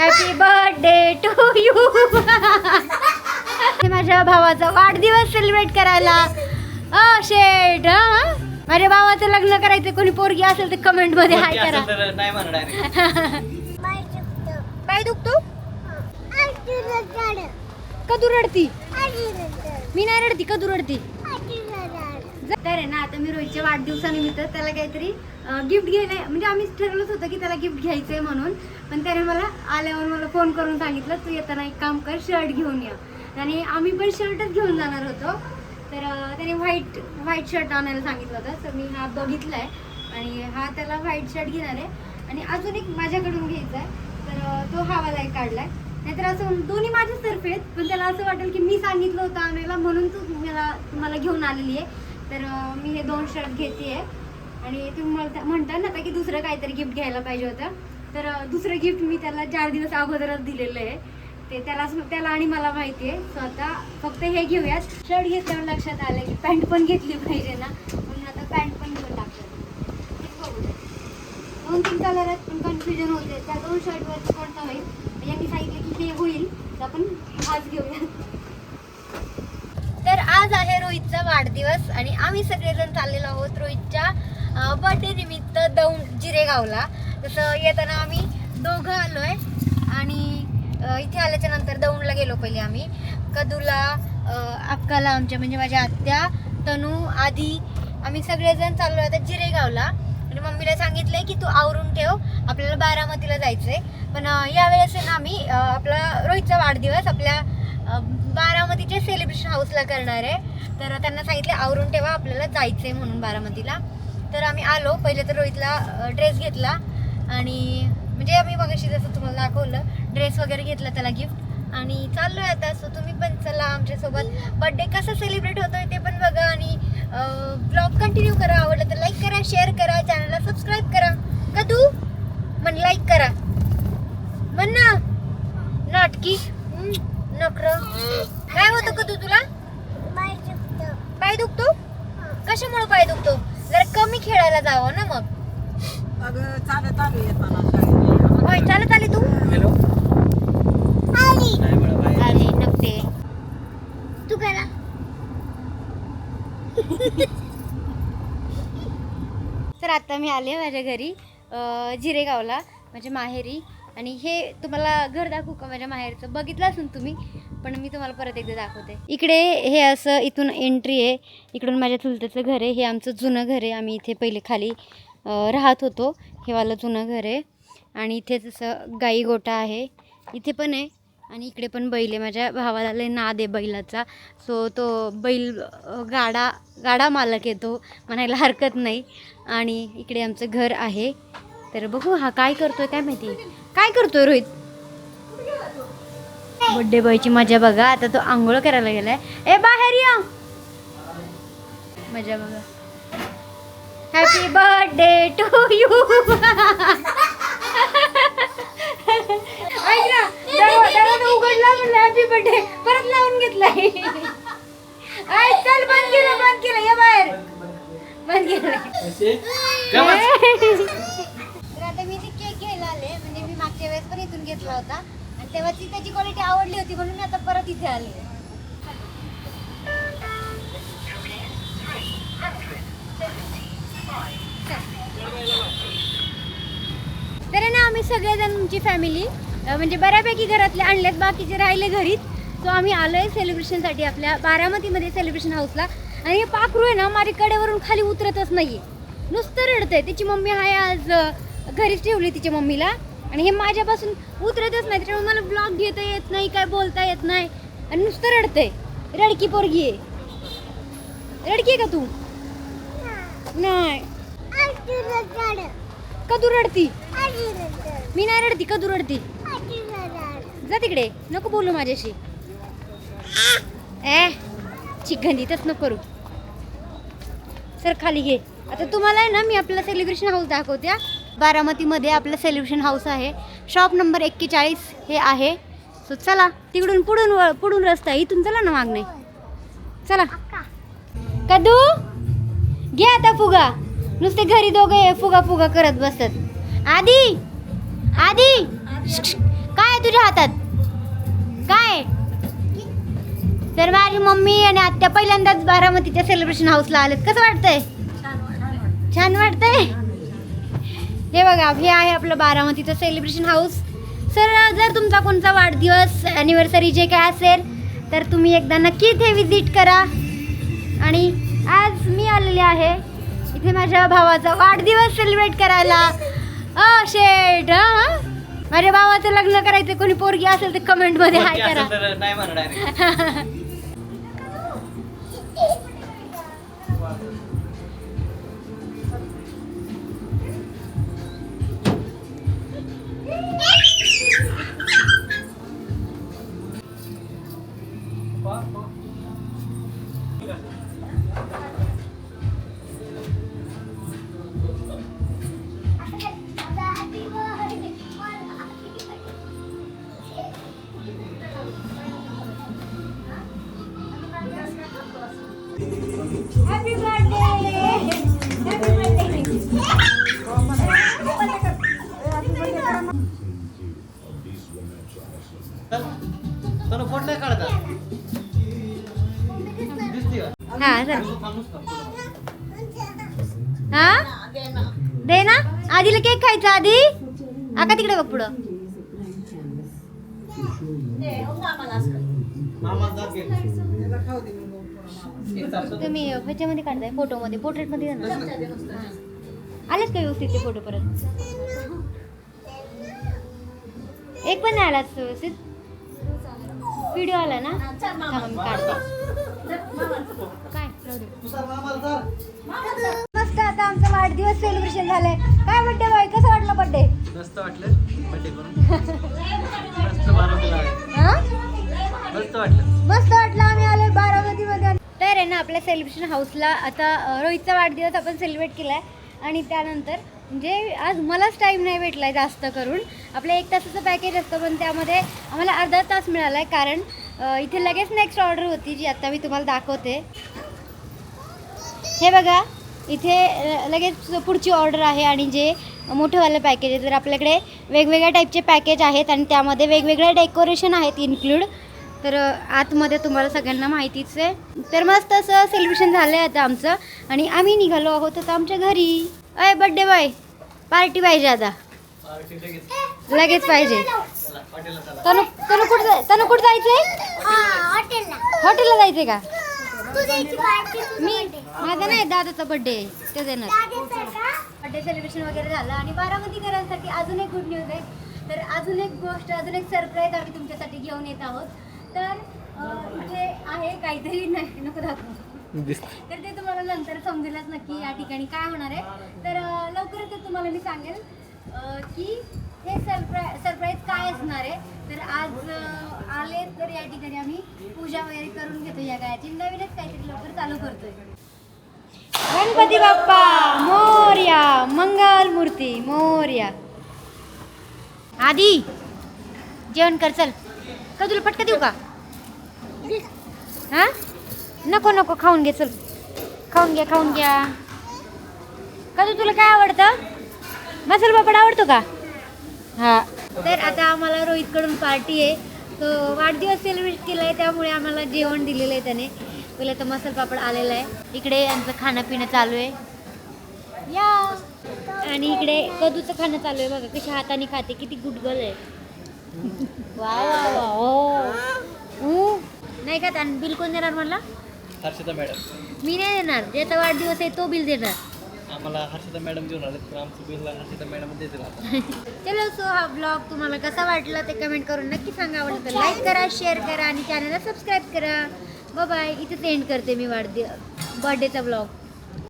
Happy birthday to you. माझ्या भावाचा वाढदिवस सेलिब्रेट करायला शेट. माझ्या भावाचं लग्न करायचं, कोणी पोरगी असेल तर कमेंट मध्ये हाय करा. पाय दुखतो कदू रडती. मी नाही रडती, कदू रडती. तर आहे ना, आता मी रोहितच्या वाढदिवसानिमित्त त्याला काहीतरी गिफ्ट घ्यायला, म्हणजे आम्ही ठरवलंच होतं की त्याला गिफ्ट घ्यायचंय म्हणून. पण त्याने मला आल्यावर मला फोन करून सांगितलं, तू येताना एक काम कर, शर्ट घेऊन ये. आणि आम्ही पण शर्टच घेऊन जाणार होतो. तर त्याने व्हाईट शर्ट आणायला सांगितलं होतं. तर मी हा बघितलाय आणि हा त्याला व्हाईट शर्ट घेणार आहे. आणि अजून एक माझ्याकडून घ्यायचा आहे, तर तो हा वाला एक काढलाय. नाहीतर असं दोन्ही माझ्याच तर्फे आहेत, पण त्याला असं वाटेल की मी सांगितलं होतं आणायला म्हणून तू मला घेऊन आलेली आहे. तर मी हे 2 शर्ट घेते आहे. आणि तुम्ही म्हणता ना की दुसरं काहीतरी गिफ्ट घ्यायला पाहिजे होतं. तर दुसरं गिफ्ट मी त्याला 4 दिवस अगोदरच दिलेलं आहे. ते त्याला आणि मला माहिती आहे. सो आता फक्त हे घेऊयात. शर्ट घेतल्यावर लक्षात आलं की पॅन्ट पण घेतली पाहिजे ना, म्हणून आता पॅन्ट पण घेऊन टाकतात. 2-3 कलरात पण कन्फ्युजन होते. त्या 2 शर्टवरती कोणता होईल. यांनी सांगितलं की हे होईल, तर आपण हाच घेऊया. तर आज आहे रोहितचा वाढदिवस आणि आम्ही सगळेजण चाललेलो आहोत रोहितच्या बर्थडे निमित्त दौंड जिरेगावला. तसं येताना आम्ही दोघं आलोय आणि इथे आल्याच्या नंतर दौंडला गेलो. पहिले आम्ही कदूला, अक्काला आमच्या, म्हणजे माझ्या आत्या, तनू, आधी आम्ही सगळेजण चाललो आता जिरेगावला. आणि मम्मीला सांगितलंय की तू आवरून ठेव, आपल्याला बारामतीला जायचंय. पण यावेळेस आहे ना, आम्ही आपला रोहितचा वाढदिवस आपल्या बारामतीच्या सेलिब्रेशन हाऊसला करणार आहे. तर त्यांना सांगितले आवरून ठेवा, आपल्याला जायचंय म्हणून बारामतीला. तर आम्ही आलो. पहिले तर रोहितला ड्रेस घेतला आणि म्हणजे आम्ही मगाशी जसं तुम्हाला दाखवलं ड्रेस वगैरे घेतला त्याला गिफ्ट आणि चाललोय आता. सो तुम्ही पण चला आमच्यासोबत. बर्थडे कसं सेलिब्रेट होतोय ते पण बघा आणि ब्लॉग कंटिन्यू करा. आवडलं तर लाईक करा, शेअर करा, चॅनलला सबस्क्राईब करा. कदू म्हण लाईक करा, म्हण ना नाटकी नखर. काय होतं कदू तुला? पाय दुखतो. कशामुळे पाय दुखतो? जरा कमी खेळायला जावं ना मग. चालत आलो येताना. होय, चालत आली तू? हॅलो. अरे नकटे तू करा. तर आता मी आले माझ्या घरी जिरेगावला, माझ्या माहेरी. आणि हे तुम्हाला घर दाखवू का माझ्या माहेरचं? बघितलं असेल तुम्ही, पण मी तुम्हाला परत एकदा दाखवते. इकडे हे असं इथून एंट्री आहे. इकडून माझ्या चुलत्याचं घर आहे. हे आमचं जुनं घर आहे. आम्ही इथे पहिले खाली राहत होतो. हे वालं जुनं घर आहे. आणि इथे जसं गाई गोटा आहे इथे पण आहे. आणि इकडे पण बैल आहे. माझ्या भावाला लय नाद आहे बैलाचा. सो तो बैल गाडा मालक येतो म्हणायला हरकत नाही. आणि इकडे आमचं घर आहे. तर बघू हा काय करतोय काय माहिती. काय करतोय रोहित? बर्थडे बॉयची मजा बघा. आता तो आंघोळ करायला गेलाय. ए बाहेर या, मजा बघा. Happy birthday to you. ऐक ना, दरवाजा उघडला म्हणलं हॅपी बर्थडे, परत लावून घेतलाय. चल बंद केलं या बाहेर, बंद केलं. तर आता मी ते केक घ्यायला आले. म्हणजे मी मागच्या वेळेस पण इथून घेतला होता आणि तेव्हा ती त्याची क्वालिटी आवडली होती म्हणून आता परत इथे आले. तर ना आम्ही सगळेजण तुमची फॅमिली म्हणजे बऱ्यापैकी घरातले आणलेत, बाकीचे राहिले घरीच. सो आम्ही आलोय सेलिब्रेशनसाठी आपल्या बारामतीमध्ये सेलिब्रेशन हाऊसला. आणि हे पाखरू आहे ना माझ्या कडेवरून खाली उतरतच नाहीये, नुसतं रडतंय. तिची मम्मी आहे आज घरीच ठेवली तिच्या मम्मीला आणि हे माझ्यापासून उतरतच नाही. त्याच्यामुळे मला ब्लॉग घेता येत नाही, काय बोलता येत नाही आणि नुसतं रडतंय. रडकी पोरगी आहे. रडकी आहे का तू? नाही. कदू रडती. मी नाही रडती, कदू रडती. जा तिकडे, नको बोलू माझ्याशी. चिकंदीतच नको करू. सर खाली घे. आता तुम्हाला आहे ना मी आपल्याला सेलिब्रेशन हाऊस दाखवते. बारामतीमध्ये आपलं सेलिब्रेशन हाऊस आहे. शॉप नंबर 41 हे आहे. सो चला तिकडून पुढून रस्ता आहे, इथून चला ना मागणे. चला कदू घे आता फुगा. नुसते घरी दोघे फुगा करत बसत. आधी काय हातात काय. तर माझी मम्मी आणि आत्या पहिल्यांदाच बारामतीच्या सेलिब्रेशन हाऊसला आलेत. कसं वाटतंय? छान वाटतंय. हे बघा, हे आहे आपलं बारामतीचं सेलिब्रेशन हाऊस. सर जर तुमचा कोणता वाढदिवस ॲनिव्हर्सरी जे काय असेल तर तुम्ही एकदा नक्की इथे विजिट करा. आणि आज मी आलेले आहे इथे माझ्या भावाचा वाढदिवस सेलिब्रेट करायला. शेट, माझ्या भावाचं लग्न करायचं. कोणी पोरगी असेल तर कमेंटमध्ये हाय करा. नाही म्हणा डायरेक्ट. Happy birthday. तर फोटो नाही काढता दिसते का? हा सर. हा दे ना. आधीला केक खायचा आधी. आका तिकडे बघ पुढं. मामा जात गेले. खाऊ दे मग एक चालतं. तुम्ही ह्याच्यामध्ये काढताय फोटोमध्ये, पोर्ट्रेटमध्ये जाणार. आलेच का व्यवस्थित ते फोटो परत? एक पण नाही आला व्यवस्थित. व्हिडिओ आला ना? थांबा मी काढते. काय राहू दे. तुझा मामा जा. मस्त. आता आमचा वाढदिवस सेलिब्रेशन झालंय. काय बर्थडे बाय, कसं वाटलं बर्थडे? मस्त वाटलं बर्थडे करून. मस्त बारामतीला आले. हा मस्त वाटलं. मस्त वाटलं. आम्ही आलोय बारामतीमध्ये. तर आहे ना आपल्या सेलिब्रेशन हाऊसला आता रोहितचा वाढदिवस आपण सेलिब्रेट केलाय. आणि त्यानंतर म्हणजे आज मलाच टाईम नाही भेटला आहे जास्त करून. आपलं 1 तासाचं पॅकेज असतं पण त्यामध्ये आम्हाला अर्धा तास मिळाला आहे. कारण इथे लगेच नेक्स्ट ऑर्डर होती जी आता मी तुम्हाला दाखवते. हे बघा, इथे लगेच पुढची ऑर्डर आहे. आणि जे मोठंवालं पॅकेज आहे तर आपल्याकडे वेगवेगळ्या टाईपचे पॅकेज आहेत आणि त्यामध्ये वेगवेगळे डेकोरेशन आहेत इन्क्लूड. तर आतमध्ये तुम्हाला सगळ्यांना माहितीच आहे. तर मस्त असं सेलिब्रेशन झालं आहे आता आमचं. आणि आम्ही निघालो आहोत आता आमच्या घरी. अय बड्डे बॉय, पार्टी पाहिजे आता. पार्टी लगेच. लगेच पाहिजे. चला हॉटेलला चला. तनु कुठं जायचंय? हॉटेलला जायचंय का? मी माझा नाही, दादाचा बड्डे ते देणार. बड्डे सेलिब्रेशन वगैरे झालं. आणि बारामतीकरांसाठी अजून एक गुड न्यूज आहे. तर अजून एक गोष्ट, अजून एक सरप्राईज आम्ही तुमच्यासाठी घेऊन येत आहोत. तर इथे आहे काहीतरी, नाही नको दाखवू. तर ते तुम्हाला नंतर समजेलच नक्की या ठिकाणी काय होणार आहे. तर लवकरच ते तुम्हाला मी सांगेल की हे सरप्राईज काय असणार आहे. तर आज आले तर या ठिकाणी आम्ही पूजा वगैरे करून घेतो. या गायाची नवीनच काहीतरी लवकर चालू करतोय. गणपती बाप्पा मोरया, मंगल मूर्ती मोरया. आधी जेवण कर चल. का तुला पटका देऊ का? हा नको नको, खाऊन घे चल. खाऊन घ्या. का तुला काय आवडतं? मसाला पापड आवडतो का? हा. तर आता आम्हाला रोहितकडून पार्टी आहे. तो वाढदिवस सेलिब्रेट केला आहे त्यामुळे आम्हाला जेवण दिलेलं आहे त्याने. पहिलं तर मसाला पापड आलेला आहे. इकडे यांचं खाणं पिणं चालू आहे या. आणि इकडे कदूचं खाणं चालू आहे. बघा कशा हाताने खाते, किती गुडगल आहे. वा वा वा. हो नाही का? त्यानं बिल कोण देणार म्हणला? हर्षदा मॅडम. मी नाही देणार. ज्याचा वाढदिवस आहे तो बिल देणार. आम्हाला हर्षदा मॅडम घेऊन आले तर आमचं बिल हर्षदा मॅडम देतील आता. चलो, सो हा ब्लॉग तुम्हाला कसा वाटला ते कमेंट करून नक्की सांगा. आवडलं तर लाईक करा, शेअर करा आणि चॅनलला सबस्क्राईब करा. बाय. इथेच एंड करते मी बर्थडेचा ब्लॉग.